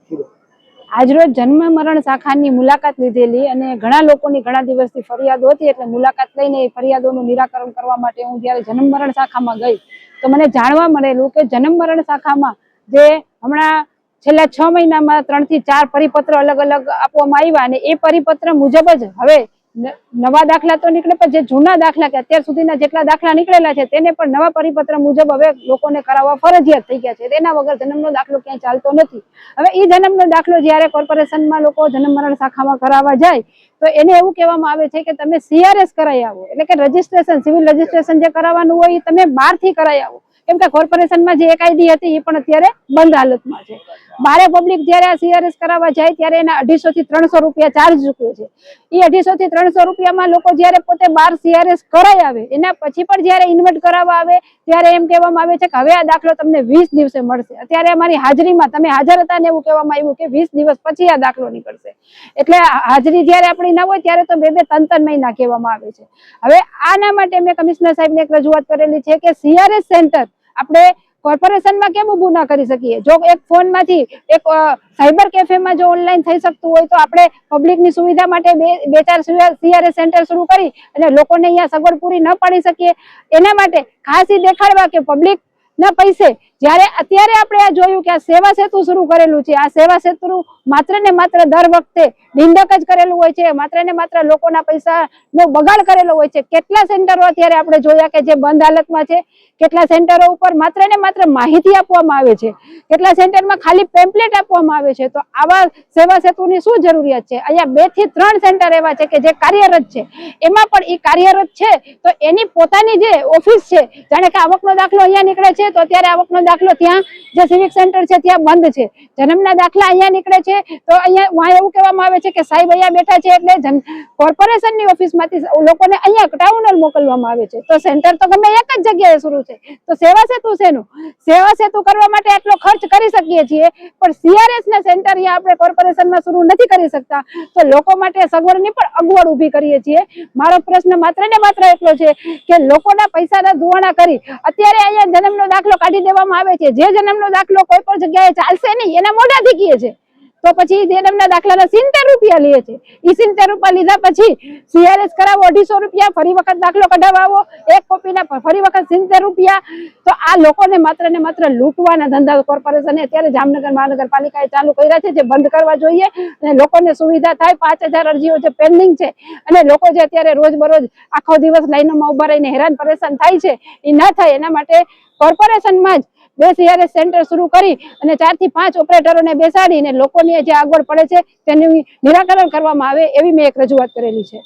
આજરોજ જન્મ મરણ શાખાની મુલાકાત લીધેલી અને ઘણા લોકોની ઘણા દિવસથી ફરિયાદો હતી, એટલે મુલાકાત લઈને એ ફરિયાદોનું નિરાકરણ કરવા માટે હું જ્યારે જન્મ મરણ શાખામાં ગઈ તો મને જાણવા મળેલું કે જન્મ મરણ શાખામાં જે હમણાં છેલ્લા 6 મહિનામાં 3 થી 4 પરિપત્ર અલગ અલગ આપવામાં આવ્યા અને એ પરિપત્ર મુજબ જ હવે નવા દાખલા તો નીકળે, પણ જે જૂના દાખલા કે અત્યાર સુધીના જેટલા દાખલા નીકળેલા છે તેને પણ નવા પરિપત્ર મુજબ હવે લોકોને કરાવવા ફરજિયાત થઈ ગયા છે. તેના વગર જન્મનો દાખલો ક્યાંય ચાલતો નથી. હવે એ જન્મનો દાખલો જ્યારે કોર્પોરેશનમાં લોકો જન્મ મરણ શાખામાં કરાવવા જાય તો એને એવું કહેવામાં આવે છે કે તમે CRS કરાવી આવો, એટલે કે રજીસ્ટ્રેશન, સિવિલ રજીસ્ટ્રેશન જે કરાવવાનું હોય એ તમે બહારથી કરાવી આવો, કેમ કે કોર્પોરેશનમાં જે એક ID હતી એ પણ અત્યારે બંધ હાલતમાં છે. બારે પબ્લિક જયારે આ CRS કરાવવા જાય ત્યારે એના 250 થી 300 રૂપિયા ચાર્જ ચૂકવે છે. એ 250 થી 300 રૂપિયામાં લોકો જયારે પોતે બાર CRS કરાવી આવે એના પછી પણ જયારે ઇન્વર્ટ કરાવવા આવે ત્યારે એમ કહેવામાં આવે છે કે હવે આ દાખલો તમને 20 દિવસે મળશે. અત્યારે અમારી હાજરીમાં તમે હાજર હતા ને એવું કહેવામાં આવ્યું કે 20 દિવસ પછી આ દાખલો નીકળશે. એટલે હાજરી જયારે આપણી ના હોય ત્યારે તો 2-3 મહિના કહેવામાં આવે છે. હવે આના માટે મેં કમિશનર સાહેબને એક રજૂઆત કરેલી છે કે CRS સેન્ટર આપણે કોર્પોરેશનમાં કેમ ઊભું ના કરી શકીએ? જો એક ફોનમાંથી એક સાયબર કેફેમાં જો ઓનલાઈન થઈ શકતું હોય તો આપણે પબ્લિકની સુવિધા માટે 2-4 CRS સેન્ટર શરૂ કરી અને લોકોને અહીંયા સગવડ પૂરી ન પાડી શકીએ? એના માટે ખાસ દેખાડવા કે પબ્લિક ના પૈસે જ્યારે અત્યારે આપણે આ જોયું કે આ સેવા સેતુ શરૂ કરેલું છે, આ સેવા સેતુ માત્ર ને માત્ર દર વખતે નિંદક જ કરેલું હોય છે, માત્ર ને માત્ર લોકોના પૈસાનો બગાડ કરેલો હોય છે. કેટલા સેન્ટરો અત્યારે આપણે જોયા કે જે બંધ હાલતમાં છે, કેટલા સેન્ટરો ઉપર માત્ર ને માત્ર માહિતી આપવામાં આવે છે, કેટલા સેન્ટરમાં ખાલી પેમ્પલેટ આપવામાં આવે છે. તો આવા સેવા સેતુની શું જરૂરિયાત છે? અહીંયા 2 થી 3 સેન્ટર એવા છે કે જે કાર્યરત છે, એમાં પણ એ કાર્યરત છે તો એની પોતાની જે ઓફિસ છે, જાણે કે આવકનો દાખલો અહીંયા નીકળે છે તો અત્યારે આવકનો દાખલો ત્યાં જે સિવિક સેન્ટર છે ત્યાં બંધ છે, જન્મના દાખલા અહીંયા નીકળે છે તો અહીંયા એવું કહેવામાં આવે છે કે સાહેબ અહીંયા બેઠા છે એટલે કોર્પોરેશનની ઓફિસમાંથી લોકોને અહીંયા ટાઉનલ મોકલવામાં આવે છે. તો સેન્ટર તો ગમે એક જ જગ્યાએ શરૂ છે, તો સેવા સેતુ શેનું? સેવા સેતુ કરવા માટે આટલો ખર્ચ કરી શકીએ છીએ પણ CRS ના સેન્ટર અહીંયા આપણે કોર્પોરેશનમાં શરૂ નથી કરી શકતા, તો લોકો માટે સગવડની પણ અગવડ ઊભી કરીએ છીએ. મારો પ્રશ્ન માત્ર ને માત્ર એટલો છે કે લોકોના પૈસાના ધોવાણા કરી અત્યારે અહીંયા જન્મનો દાખલો કાઢી દેવામાં આવે છે. જે જન્મનો દાખલો કોઈ પણ જગ્યાએ ચાલશે નહીં એના મોઢાથી કહે છે, તો પછી જન્મના દાખલાના 70 રૂપિયા લે છે. એ 70 રૂપિયા લીધા પછી CRS કરાવો 250 રૂપિયા, ફરી વખત દાખલો કઢાવો એક કોપીના ફરી વખત 70 રૂપિયા. તો આ લોકોને માત્ર ને માત્ર લૂંટવાના ધંધા કોર્પોરેશને અત્યારે જામનગર મહાનગરપાલિકાએ ચાલુ કર્યા છે, જે બંધ કરવા જોઈએ અને લોકોને સુવિધા થાય. 5000 અરજીઓ જે પેન્ડિંગ છે અને લોકો જે અત્યારે રોજબરોજ આખો દિવસ લાઈનોમાં ઉભા રહીને હેરાન પરેશાન થાય છે એ ના થાય એના માટે કોર્પોરેશનમાં જ 2 CRS સેન્ટર શરૂ કરી અને 4 થી 5 ઓપરેટરોને બેસાડીને લોકોને જે આગળ પડે છે તેનું નિરાકરણ કરવામાં આવે એવી મેં એક રજૂઆત કરેલી છે.